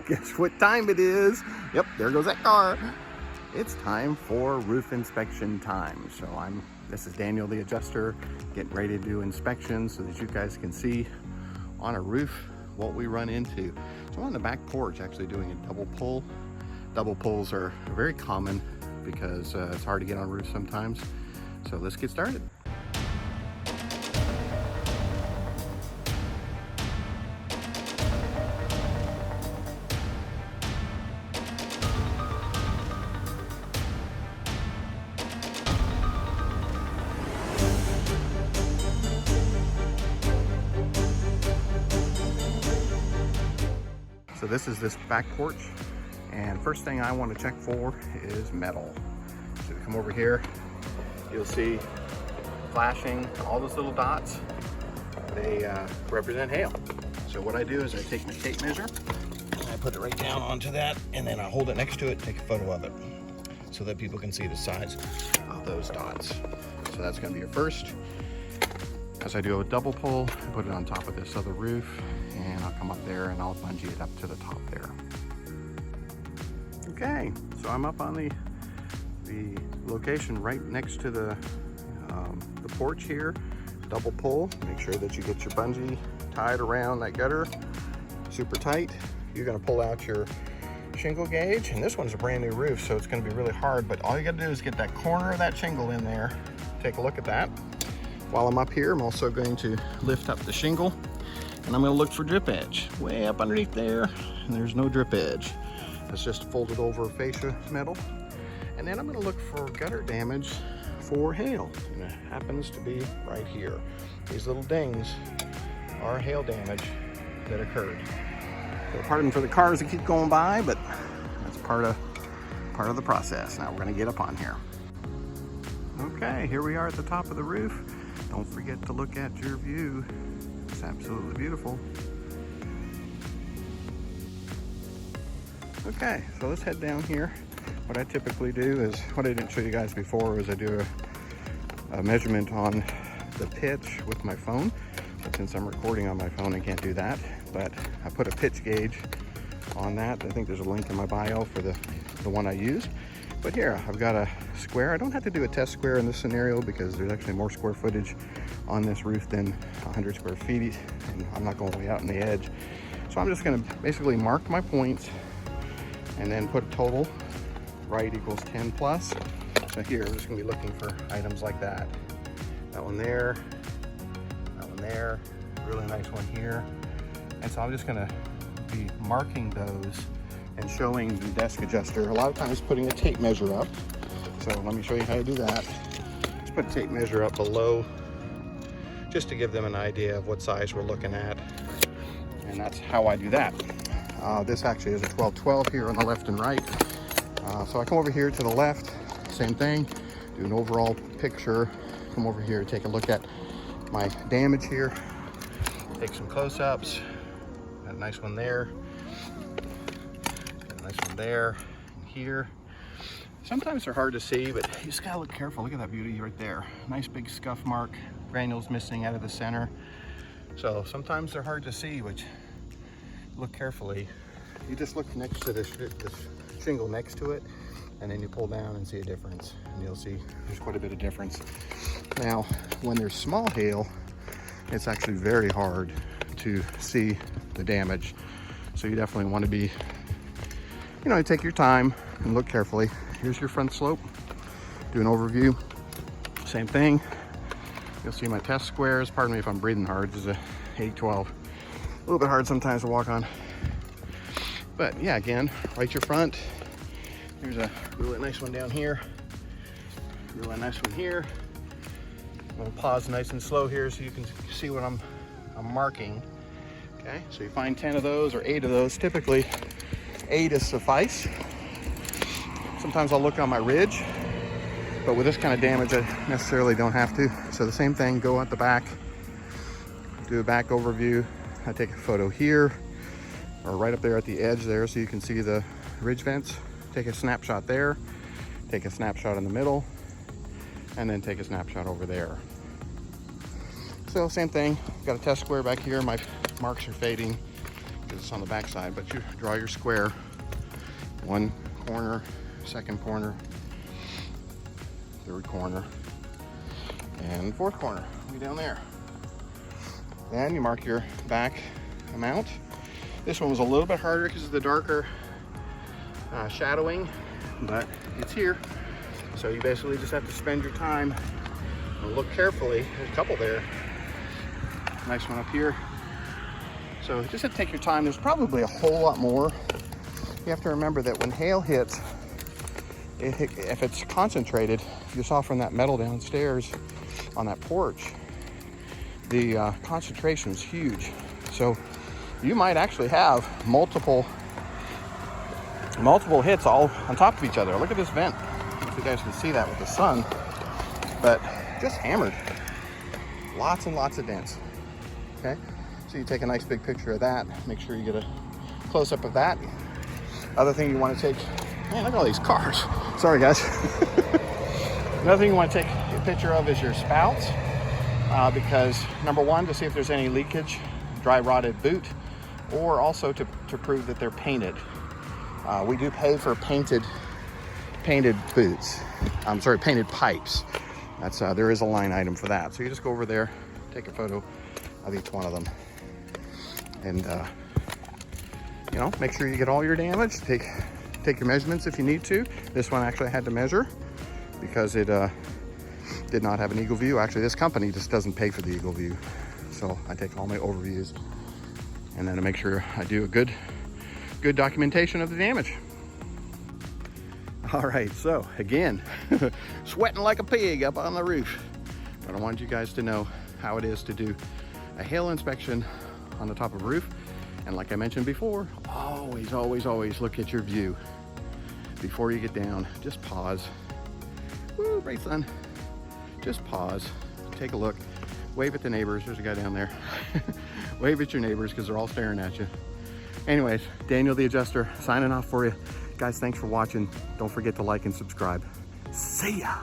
Guess what time it is? Yep, there goes that car. It's time for roof inspection time. So this is Daniel the adjuster, getting ready to do inspections so that you guys can see on a roof what we run into. So I'm on the back porch actually doing a double pull. Double pulls are very common because it's hard to get on roofs sometimes. So let's get started. So this is this back porch, and first thing I want to check for is metal. So we come over here, you'll see flashing all those little dots. They represent hail. So what I do is I take my tape measure and I put it right down onto that, and then I hold it next to it, take a photo of it so that people can see the size of those dots. So that's going to be your first. As I do a double pull, I put it on top of this other roof, and I'll come up there and I'll bungee it up to the top there. Okay, so I'm up on the location right next to the porch here. Double pull, make sure that you get your bungee tied around that gutter super tight. You're gonna pull out your shingle gauge, and this one's a brand new roof, so it's gonna be really hard, but all you gotta do is get that corner of that shingle in there. Take a look at that. While I'm up here, I'm also going to lift up the shingle, and I'm going to look for drip edge. Way up underneath there, and there's no drip edge. It's just folded over fascia metal. And then I'm going to look for gutter damage for hail, and it happens to be right here. These little dings are hail damage that occurred. So pardon for the cars that keep going by, but that's part of the process. Now we're going to get up on here. Okay, here we are at the top of the roof. Don't forget to look at your view. It's absolutely beautiful. Okay, so let's head down here. What I typically do is, what I didn't show you guys before, is I do a measurement on the pitch with my phone. But since I'm recording on my phone, I can't do that. But I put a pitch gauge on that. I think there's a link in my bio for the one I use. But here, I've got a square. I don't have to do a test square in this scenario because there's actually more square footage on this roof than 100 square feet, and I'm not going way out on the edge. So I'm just gonna basically mark my points and then put total, right equals 10 plus. So here, we're just gonna be looking for items like that. That one there, really nice one here. And so I'm just gonna be marking those and showing the desk adjuster, a lot of times putting a tape measure up. So let me show you how to do that. Just put a tape measure up below just to give them an idea of what size we're looking at. And that's how I do that. This actually is a 12-12 here on the left and right. So I come over here to the left, same thing, do an overall picture, come over here, take a look at my damage here, take some close-ups, got a nice one there. Nice one there, and here. Sometimes they're hard to see, but you just gotta look careful. Look at that beauty right there. Nice big scuff mark, granules missing out of the center. So sometimes they're hard to see, but look carefully. You just look next to this shingle next to it, and then you pull down and see a difference. And you'll see there's quite a bit of difference. Now, when there's small hail, it's actually very hard to see the damage. So you definitely want to be, take your time and look carefully. Here's your front slope. Do an overview. Same thing. You'll see my test squares. Pardon me if I'm breathing hard. This is a 812. A little bit hard sometimes to walk on. But yeah, again, right your front. Here's a really nice one down here. Really nice one here. I'm gonna pause nice and slow here so you can see what I'm marking. Okay, so you find 10 of those or 8 of those. Typically, 8 is suffice. Sometimes I'll look on my ridge, but with this kind of damage, I necessarily don't have to. So the same thing, go at the back, do a back overview. I take a photo here, or right up there at the edge there so you can see the ridge vents. Take a snapshot there, take a snapshot in the middle, and then take a snapshot over there. So same thing, got a test square back here, my marks are fading. because it's on the back side, but you draw your square. One corner, second corner, third corner, and fourth corner. Be down there. Then you mark your back amount. This one was a little bit harder because of the darker shadowing, but it's here. So you basically just have to spend your time and look carefully. There's a couple there. Nice one up here. So just have to take your time. There's probably a whole lot more. You have to remember that when hail hits, if it's concentrated, you saw from that metal downstairs on that porch, the concentration is huge. So you might actually have multiple hits all on top of each other. Look at this vent. I don't know if you guys can see that with the sun, but just hammered. Lots and lots of dents. Okay, so you take a nice big picture of that. Make sure you get a close-up of that. Other thing you want to take, man, look at all these cars. Sorry, guys. Another thing you want to take a picture of is your spouts, because number one, to see if there's any leakage, dry rotted boot, or also to prove that they're painted. We do pay for painted boots. I'm sorry, painted pipes. That's there is a line item for that. So you just go over there, take a photo of each one of them, and you know, make sure you get all your damage. Take your measurements if you need to. This one actually I had to measure because it did not have an eagle view. Actually, this company just doesn't pay for the eagle view. So I take all my overviews, and then to make sure I do a good documentation of the damage. All right, so again, sweating like a pig up on the roof. But I wanted you guys to know how it is to do a hail inspection on the top of a roof. And like I mentioned before, always look at your view before you get down. Just pause. Woo, right, son. Just pause, take a look, wave at the neighbors. There's a guy down there. Wave at your neighbors because they're all staring at you. Anyways, Daniel the Adjuster signing off for you. Guys, thanks for watching. Don't forget to like and subscribe. See ya.